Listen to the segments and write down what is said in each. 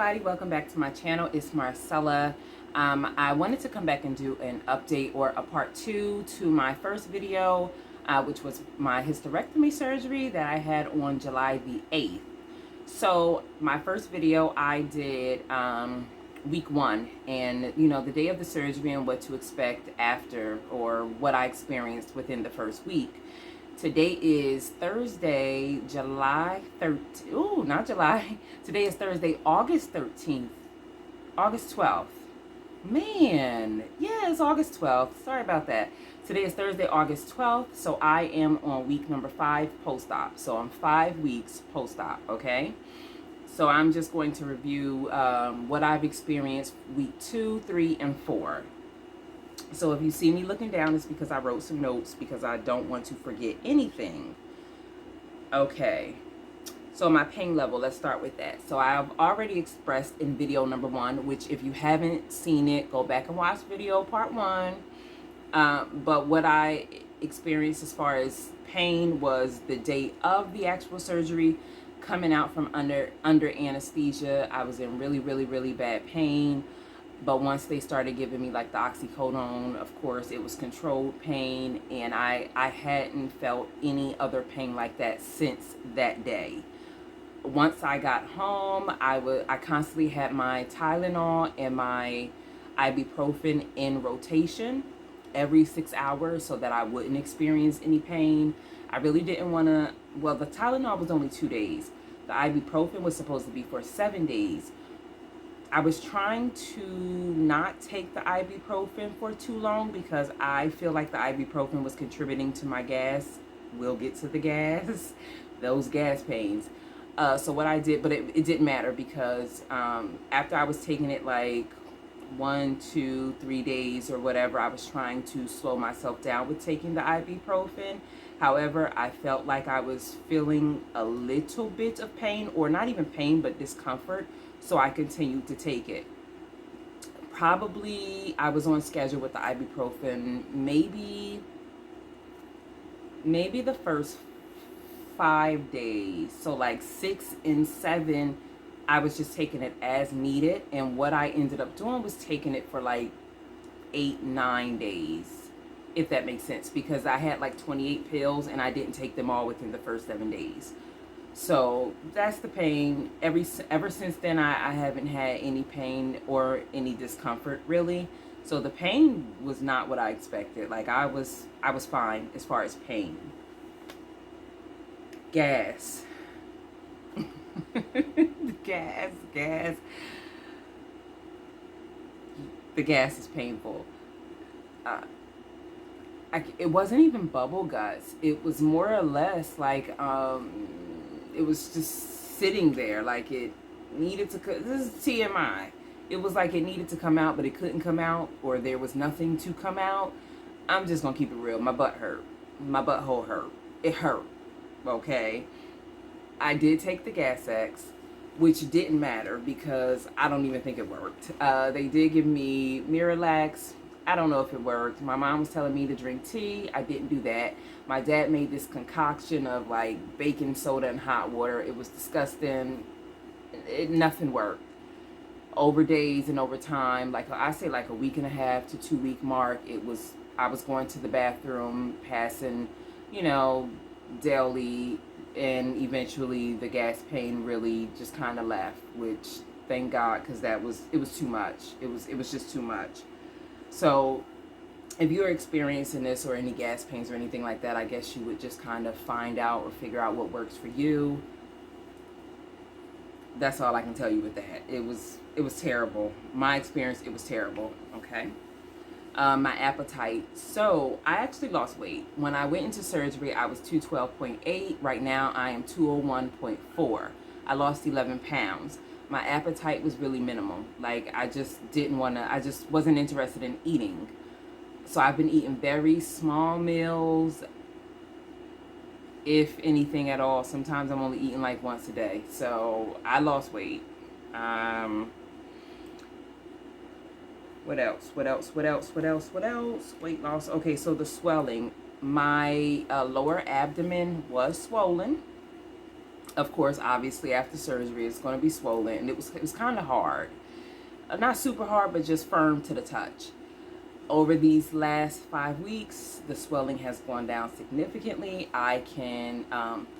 everybody, welcome back to my channel. It's Marcella. I wanted to come back and do an update or a part 2 to my first video, which was my hysterectomy surgery that I had on July the 8th. So my first video I did week 1, and the day of the surgery and what to expect after, or what I experienced within the first week. Today is Thursday, July 13th. Ooh, not July. Today is Thursday, August 13th. August 12th. Man, yeah, it's August 12th. Sorry about that. Today is Thursday, August 12th. So I am on week number 5 post-op. So I'm 5 weeks post-op, okay? So I'm just going to review what I've experienced week 2, 3, and 4. So if you see me looking down, it's because I wrote some notes because I don't want to forget anything. Okay, so my pain level, let's start with that. So I've already expressed in video number 1, which if you haven't seen it, go back and watch video part 1. But what I experienced as far as pain was the day of the actual surgery, coming out from under anesthesia. I was in really bad pain. But once they started giving me like the oxycodone, of course, it was controlled pain, and I hadn't felt any other pain like that since that day. Once I got home, I constantly had my Tylenol and my ibuprofen in rotation every 6 hours so that I wouldn't experience any pain. I really didn't want to, well, the Tylenol was only 2 days. The ibuprofen was supposed to be for 7 days. I was trying to not take the ibuprofen for too long because I feel like the ibuprofen was contributing to my gas. We'll get to the gas, those gas pains. So what I did, but it didn't matter because after I was taking it like 1, 2, 3 days or whatever, I was trying to slow myself down with taking the ibuprofen. However, I felt like I was feeling a little bit of pain, or not even pain, but discomfort. So I continued to take it. Probably I was on schedule with the ibuprofen maybe the first 5 days. So like 6 and 7, I was just taking it as needed. And what I ended up doing was taking it for like 8, 9 days, if that makes sense. Because I had like 28 pills and I didn't take them all within the first 7 days. So that's the pain. Ever since then, I haven't had any pain or any discomfort really. So the pain was not what I expected. Like I was fine as far as pain. Gas. gas. The gas is painful. It wasn't even bubble guts. It was more or less like it was just sitting there, like it needed to. This is TMI. It was like it needed to come out, but it couldn't come out, or there was nothing to come out. I'm just gonna keep it real. My butt hurt. My butthole hurt. It hurt. Okay. I did take the Gas X, which didn't matter because I don't even think it worked. They did give me Miralax. I don't know if it worked. My mom was telling me to drink tea. I didn't do that. My dad made this concoction of like baking soda and hot water. It was disgusting. Nothing worked. Over days and over time, like I say, like a week and a half to 2 week mark, I was going to the bathroom, passing, daily, and eventually the gas pain really just kind of left, which thank God, because it was too much. It was just too much. So if you're experiencing this or any gas pains or anything like that, I guess you would just kind of find out or figure out what works for you. That's all I can tell you with that. It was terrible. My experience, it was terrible. Okay. My appetite. So I actually lost weight. When I went into surgery, I was 212.8. Right now I am 201.4. I lost 11 pounds. My appetite was really minimal. Like I just wasn't interested in eating. So I've been eating very small meals, if anything at all. Sometimes I'm only eating like once a day. So I lost weight. What else? Weight loss. Okay, so the swelling. My lower abdomen was swollen. Of course, obviously after surgery, it's going to be swollen, and it was kind of hard. Not super hard, but just firm to the touch. Over these last 5 weeks, the swelling has gone down significantly. I can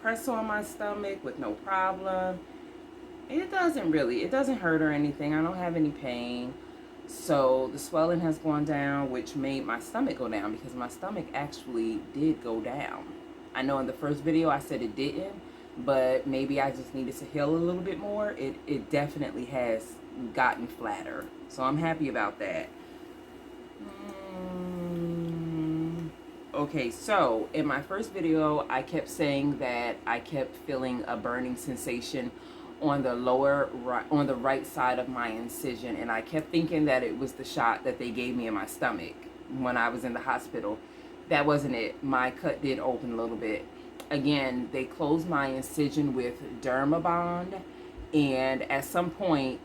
press on my stomach with no problem. It doesn't hurt or anything. I don't have any pain. So the swelling has gone down, which made my stomach go down, because my stomach actually did go down. I know in the first video I said it didn't, but maybe I just needed to heal a little bit more. It definitely has gotten flatter. So I'm happy about that. Okay, so in my first video, I kept saying that I kept feeling a burning sensation on the on the right side of my incision, and I kept thinking that it was the shot that they gave me in my stomach when I was in the hospital. That wasn't it. My cut did open a little bit. Again, they closed my incision with Dermabond, and at some point,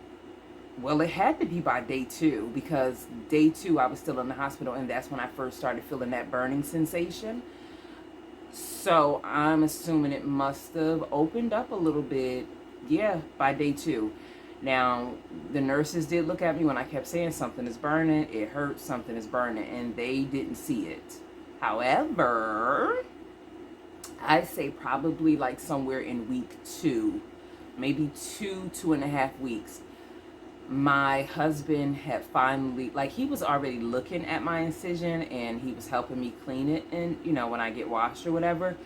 well, it had to be by day 2, because day 2 I was still in the hospital, and that's when I first started feeling that burning sensation. So I'm assuming it must have opened up a little bit, yeah, by day 2. Now, the nurses did look at me when I kept saying something is burning, it hurts, something is burning, and they didn't see it. However, I'd say probably like somewhere in week 2, maybe 2.5 weeks, my husband had finally, like, he was already looking at my incision and he was helping me clean it, and when I get washed or whatever.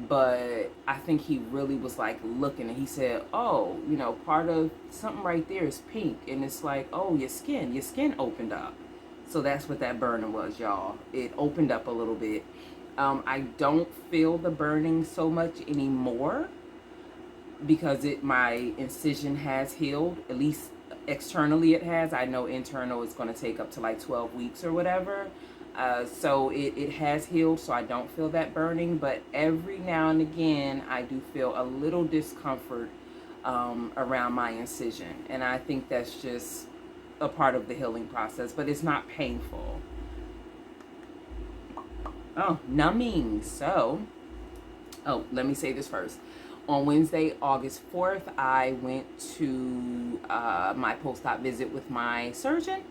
But I think he really was like looking, and he said, oh, part of something right there is pink, and it's like, oh, your skin opened up. So that's what that burning was, y'all. It opened up a little bit. I don't feel the burning so much anymore, because my incision has healed, at least externally it has. I know internal it's going to take up to like 12 weeks or whatever. So it has healed, so I don't feel that burning. But every now and again, I do feel a little discomfort around my incision. And I think that's just a part of the healing process, but it's not painful. Oh, numbing. So, let me say this first. On Wednesday, August 4th, I went to my post-op visit with my surgeon.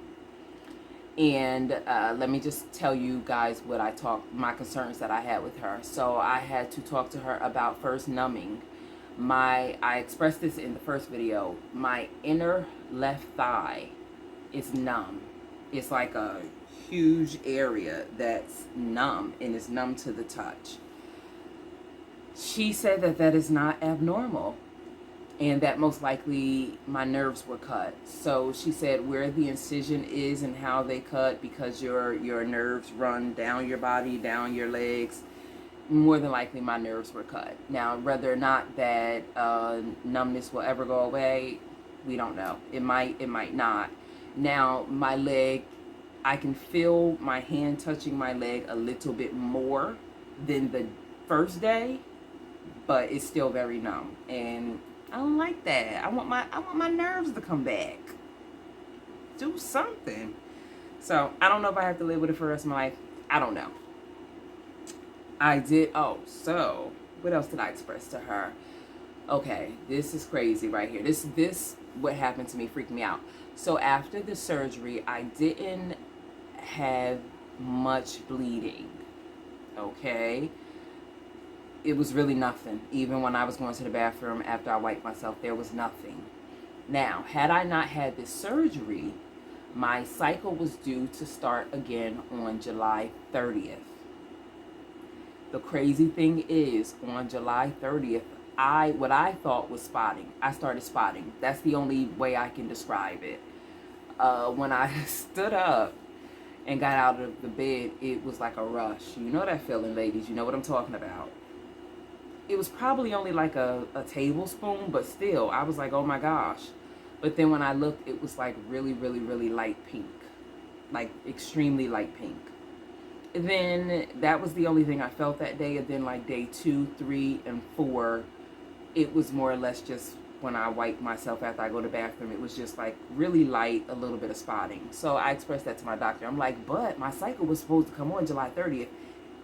And let me just tell you guys my concerns that I had with her. So I had to talk to her about first numbing. I expressed this in the first video. My inner left thigh is numb. It's like a huge area that's numb, and it's numb to the touch. She said that is not abnormal, and that most likely my nerves were cut. So she said where the incision is and how they cut, because your nerves run down your body, down your legs, more than likely my nerves were cut. Now, whether or not that numbness will ever go away, we don't know. It might not. Now, my leg, I can feel my hand touching my leg a little bit more than the first day, but it's still very numb, and I don't like that. I want my nerves to come back. Do something. So I don't know if I have to live with it for the rest of my life. I don't know. So what else did I express to her? Okay, this is crazy right here. This what happened to me freaked me out. So after the surgery, I didn't have much bleeding. Okay. It was really nothing. Even when I was going to the bathroom after I wiped myself, there was nothing. Now, had I not had this surgery, my cycle was due to start again on July 30th. The crazy thing is, on July 30th, what I thought was spotting. I started spotting. That's the only way I can describe it. When I stood up and got out of the bed, it was like a rush. You know that feeling, ladies. You know what I'm talking about. It was probably only like a tablespoon, but still, I was like, oh my gosh. But then when I looked, it was like really, really, really light pink. Like extremely light pink. And then that was the only thing I felt that day. And then like day 2, 3, and 4, it was more or less just when I wiped myself after I go to the bathroom, it was just like really light, a little bit of spotting. So I expressed that to my doctor. I'm like, but my cycle was supposed to come on July 30th.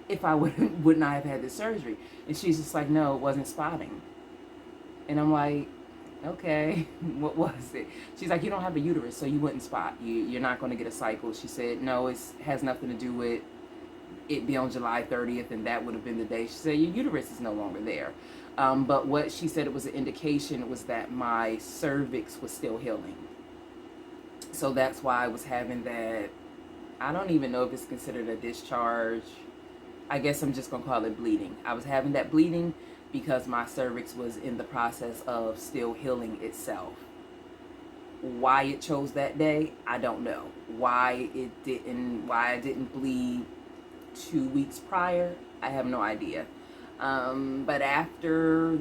If I would not have had this surgery. And she's just like, no, it wasn't spotting. And I'm like, okay, what was it? She's like, you don't have a uterus, so you wouldn't spot. You're not going to get a cycle. She said, no, it has nothing to do with it be on July 30th, and that would have been the day. She said, your uterus is no longer there. But what she said it was an indication was that my cervix was still healing. So that's why I was having that. I don't even know if it's considered a discharge. I guess I'm just going to call it bleeding. I was having that bleeding because my cervix was in the process of still healing itself. Why it chose that day, I don't know. Why I didn't bleed 2 weeks prior, I have no idea. But after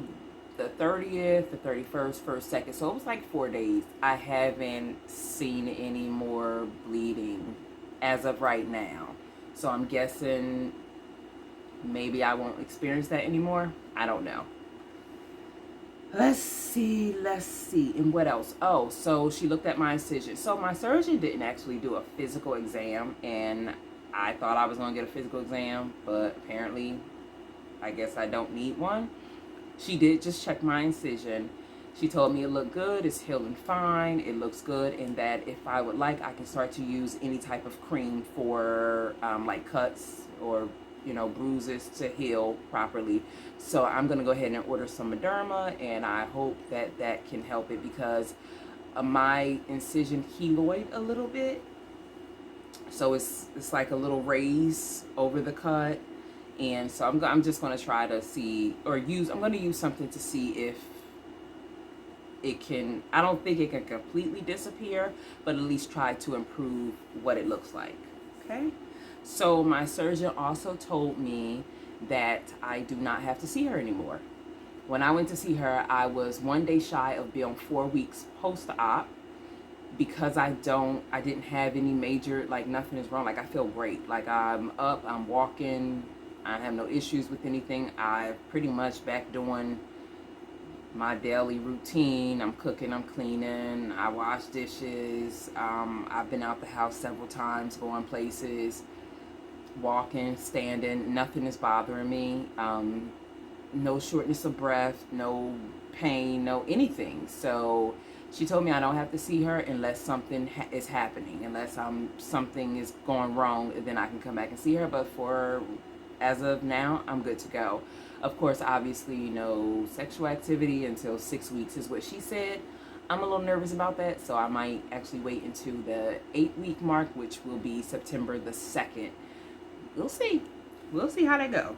the 30th, the 31st, 1st, 2nd, so it was like 4 days, I haven't seen any more bleeding as of right now. So I'm guessing maybe I won't experience that anymore. I don't know. Let's see. And what else? Oh, so she looked at my incision. So my surgeon didn't actually do a physical exam, and I thought I was going to get a physical exam, but apparently I guess I don't need one. She did just check my incision. She told me it looked good, it's healing fine, it looks good, and that if I would like, I can start to use any type of cream for like cuts or bruises to heal properly. So I'm going to go ahead and order some Mederma, and I hope that that can help it, because my incision keloid a little bit. So it's like a little raise over the cut. And so I'm just going to try to see, I'm going to use something to see if it can, I don't think it can completely disappear, but at least try to improve what it looks like. Okay. So my surgeon also told me that I do not have to see her anymore. When I went to see her, I was 1 day shy of being 4 weeks post-op, because I didn't have any major, like nothing is wrong. Like I feel great. Like I'm up, I'm walking, I have no issues with anything. I'm pretty much back doing my daily routine. I'm cooking, I'm cleaning, I wash dishes. I've been out the house several times, going places, walking, standing. Nothing is bothering me. No shortness of breath, no pain, no anything. So she told me I don't have to see her unless something is happening, unless something is going wrong, and then I can come back and see her. But as of now, I'm good to go. Of course, obviously, no sexual activity until 6 weeks is what she said. I'm a little nervous about that, so I might actually wait until the 8-week mark, which will be September the 2nd. We'll see. We'll see how that go.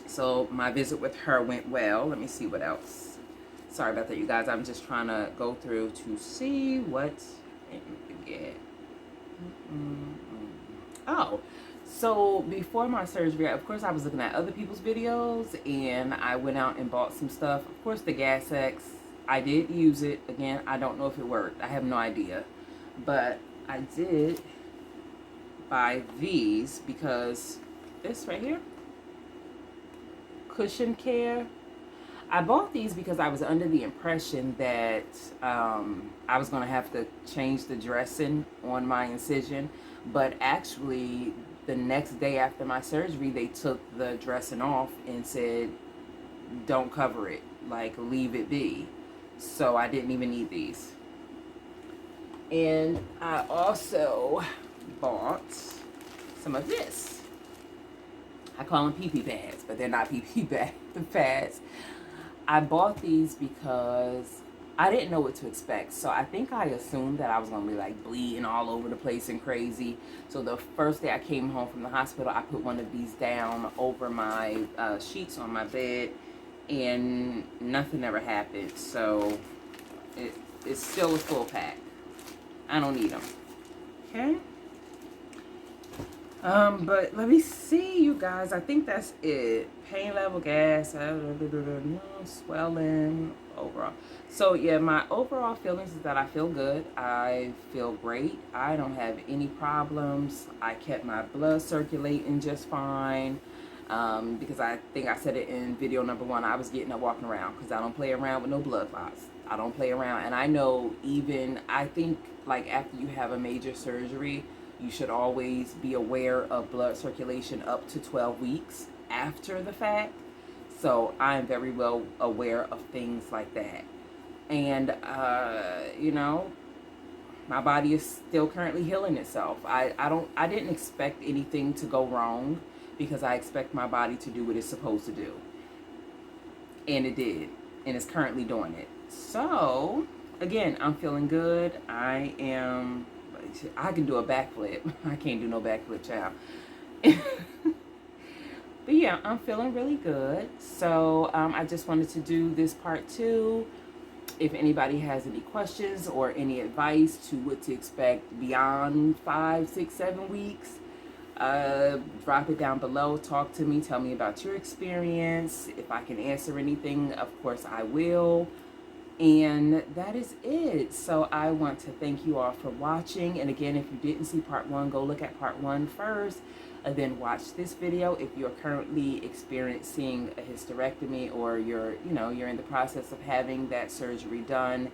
So my visit with her went well. Let me see what else. Sorry about that, you guys. I'm just trying to go through to see what I didn't forget. Oh, so before my surgery, of course, I was looking at other people's videos, and I went out and bought some stuff. Of course, the Gas X, I did use it. Again, I don't know if it worked. I have no idea. But I did buy these because this right here, Cushion Care. I bought these because I was under the impression that I was going to have to change the dressing on my incision. But actually, the next day after my surgery, they took the dressing off and said, don't cover it, like leave it be. So I didn't even need these. And I also bought some of this. I call them pee-pee pads, but they're not pee-pee pads. I bought these because I didn't know what to expect. So I think I assumed that I was going to be like bleeding all over the place and crazy. So the first day I came home from the hospital, I put one of these down over my sheets on my bed, and nothing ever happened. So it's still a full pack. I don't need them. Okay. But let me see, you guys. I think that's it. Pain level, gas, no swelling, overall. So yeah, my overall feelings is that I feel good. I feel great. I don't have any problems. I kept my blood circulating just fine. Because I think I said it in video number 1, I was getting up walking around because I don't play around with no blood clots. I don't play around. And I know I think like after you have a major surgery, you should always be aware of blood circulation up to 12 weeks after the fact. So I'm very well aware of things like that. And, you know, my body is still currently healing itself. I didn't expect anything to go wrong because I expect my body to do what it's supposed to do. And it did. And it's currently doing it. So, again, I'm feeling good. I can do a backflip. I can't do no backflip, child. But yeah, I'm feeling really good. So I just wanted to do this part 2. If anybody has any questions or any advice to what to expect beyond 5, 6, 7 weeks, drop it down below. Talk to me. Tell me about your experience. If I can answer anything, of course I will. And that is it. So I want to thank you all for watching. And again, if you didn't see part 1, go look at part 1 first. And then watch this video if you're currently experiencing a hysterectomy or you're in the process of having that surgery done.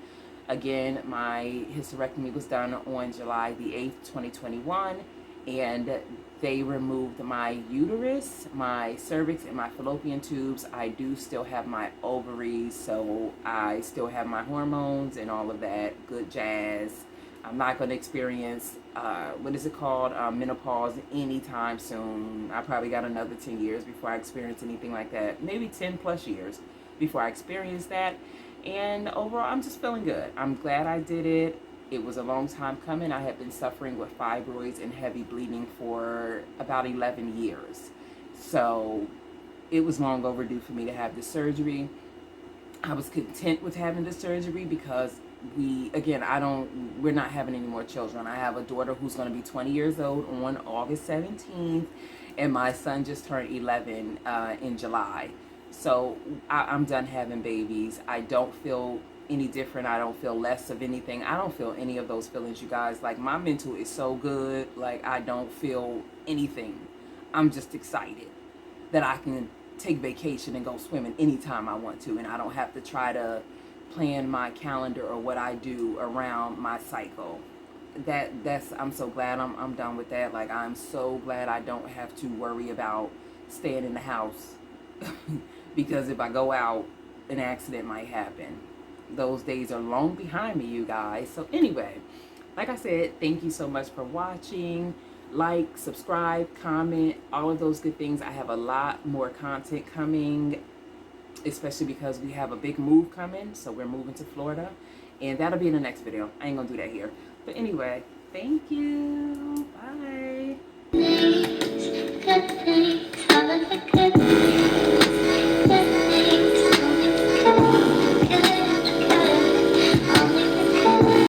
Again, my hysterectomy was done on July the 8th, 2021, and they removed my uterus, my cervix, and my fallopian tubes. I do still have my ovaries, so I still have my hormones and all of that good jazz. I'm not going to experience, menopause anytime soon. I probably got another 10 years before I experience anything like that. Maybe 10 plus years before I experience that. And overall, I'm just feeling good. I'm glad I did it. It was a long time coming. I have been suffering with fibroids and heavy bleeding for about 11 years. So it was long overdue for me to have this surgery. I was content with having the surgery because we're not having any more children. I have a daughter who's going to be 20 years old on August 17th, and my son just turned 11 in July. So I'm done having babies. I don't feel any different. I don't feel less of anything. I don't feel any of those feelings, you guys. Like, my mental is so good. Like, I don't feel anything. I'm just excited that I can take vacation and go swimming anytime I want to, and I don't have to try to plan my calendar or what I do around my cycle. I'm so glad I'm done with that. Like, I'm so glad I don't have to worry about staying in the house because if I go out, an accident might happen. Those days are long behind me, you guys. So anyway, like I said, thank you so much for watching. Like, subscribe, comment, all of those good things. I have a lot more content coming, especially because we have a big move coming. So we're moving to Florida, and that'll be in the next video. I ain't gonna do that here. But anyway, thank you. Bye.